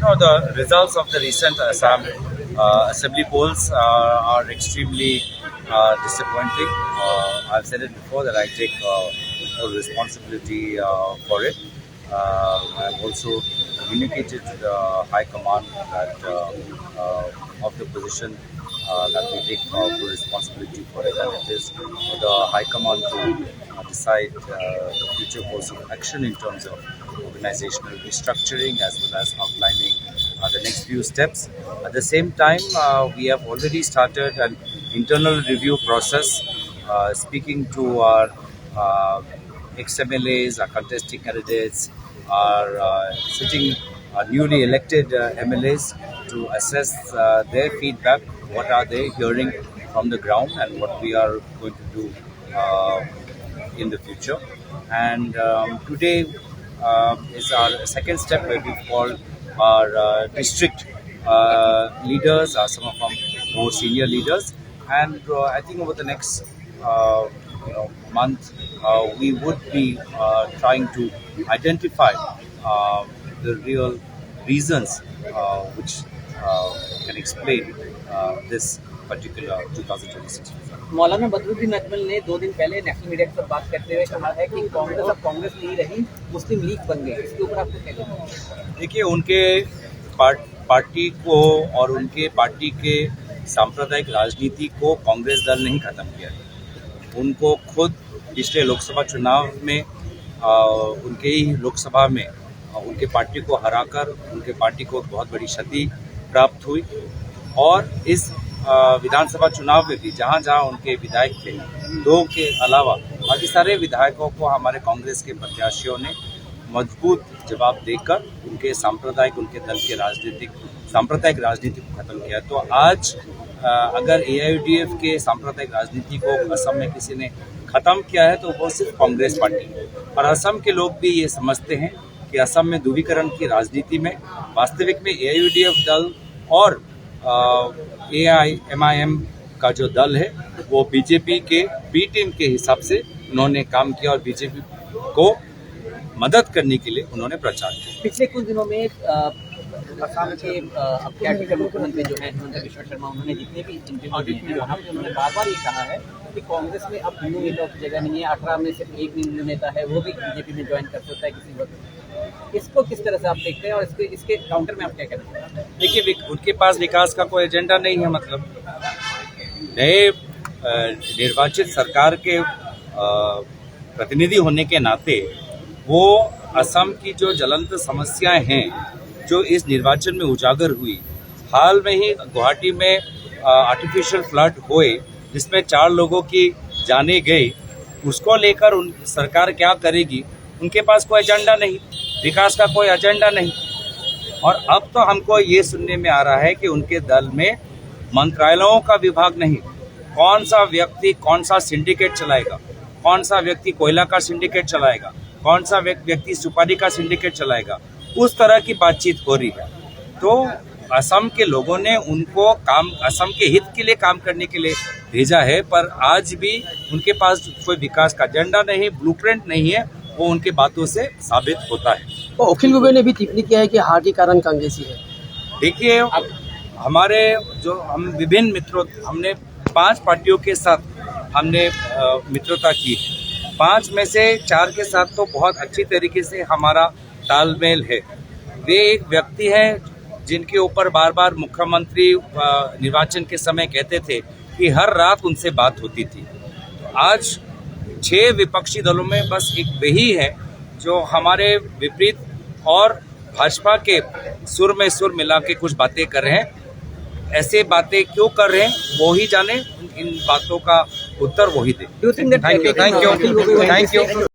No, the results of the recent Assam assembly polls are extremely disappointing. I've said it before that I take full responsibility for it. I've also communicated to the High Command that of the position that we take full responsibility for it, and it is for the High Command to decide the future course of action in terms of organizational restructuring as well as outlining the next few steps. At the same time, we have already started an internal review process, speaking to our ex-MLAs, our contesting candidates, our sitting newly elected MLAs to assess their feedback, what are they hearing from the ground and what we are going to do in the future. And today is our second step where we called our district leaders, some of our more senior leaders, and I think over the next month we would be trying to identify the real reasons which can explain this particular 2026 result. मौलाना बदरुद्दीन अजमल ने 2 दिन पहले national media के साथ बात करते हुए कहा है कि कांग्रेस अब कांग्रेस नहीं रही, मुस्लिम लीग बन गई। इसके ऊपर आपको क्या कहना है? देखिए, उनके पार्टी को और उनके पार्टी के सांप्रदायिक राजनीति को कांग्रेस दल नहीं खत्म किया है। उनको खुद पिछले लोकसभा चुनाव में उनके ही लोकसभा में उनके पार्टी को हराकर उनके पार्टी को बहुत बड़ी क्षति प्राप्त हुई, और इस विधानसभा चुनाव में भी जहां जहां उनके विधायक थे, 2 के अलावा बाकी सारे विधायकों को हमारे कांग्रेस के प्रत्याशियों ने मजबूत जवाब देकर उनके उनके दल के सांप्रदायिक राजनीति को खत्म किया। तो आज अगर AIUDF के सांप्रदायिक राजनीति को असम में किसी ने खत्म किया है तो वो सिर्फ कांग्रेस पार्टी है। और असम के लोग भी ये समझते हैं कि असम में ध्रुवीकरण की राजनीति में वास्तविक में AIUDF दल और AIMIM का जो दल है वो बीजेपी के बी टीम के हिसाब से उन्होंने काम किया और बीजेपी को मदद करने के लिए उन्होंने प्रचार किया। पिछले कुछ दिनों में असम के अब केयरटेकर मुख्यमंत्री जो है हिमंता बिश्वा शर्मा, उन्होंने जितने भी इंटरव्यू दिए हैं वहाँ पे उन्होंने बार बार ये कहा है कि कांग्रेस में अब हिंदू नेताओं की जगह नहीं है। 18 में सिर्फ एक हिंदू नेता है, वो भी बीजेपी में ज्वाइन कर सकता है किसी वक्त। इसको किस तरह से आप देखते हैं और इसके काउंटर में आप क्या कहते हैं? देखिए, उनके पास विकास का कोई एजेंडा नहीं है। मतलब नए निर्वाचित सरकार के प्रतिनिधि होने के नाते वो असम की जो ज्वलंत समस्याएं हैं जो इस निर्वाचन में उजागर हुई, हाल में ही गुवाहाटी में आर्टिफिशियल फ्लड हुए जिसमें 4 लोगों की जानें गई, उसको लेकर उन सरकार क्या करेगी, उनके पास कोई एजेंडा नहीं, विकास का कोई एजेंडा नहीं। और अब तो हमको ये सुनने में आ रहा है कि उनके दल में मंत्रालयों का विभाग नहीं, कौन सा व्यक्ति कौन सा सिंडिकेट चलाएगा, कौन सा व्यक्ति कोयला का सिंडिकेट चलाएगा, कौन सा व्यक्ति सुपारी का सिंडिकेट चलाएगा, उस तरह की बातचीत हो रही है। तो असम के लोगों ने उनको असम के हित के लिए काम करने के लिए भेजा है, पर आज भी उनके पास कोई विकास का एजेंडा नहीं, ब्लूप्रिंट नहीं है, वो उनके बातों से साबित होता है। तो अखिल गोगोई ने भी टिप्पणी किया है कि हार के कारण कांग्रेसी है। देखिए, हमारे जो हम विभिन्न मित्रों, हमने 5 पार्टियों के साथ हमने मित्रता की, 5 में से 4 के साथ तो बहुत अच्छी तरीके से हमारा तालमेल है। वे एक व्यक्ति हैं जिनके ऊपर बार बार मुख्यमंत्री निर्वाचन के समय कहते थे कि हर रात उनसे बात होती थी। तो आज 6 विपक्षी दलों में बस एक वही है जो हमारे विपरीत और भाजपा के सुर में सुर मिला के कुछ बातें कर रहे हैं। ऐसे बातें क्यों कर रहे हैं वो ही जाने, इन बातों का उत्तर वही दे। Do you think that thank you.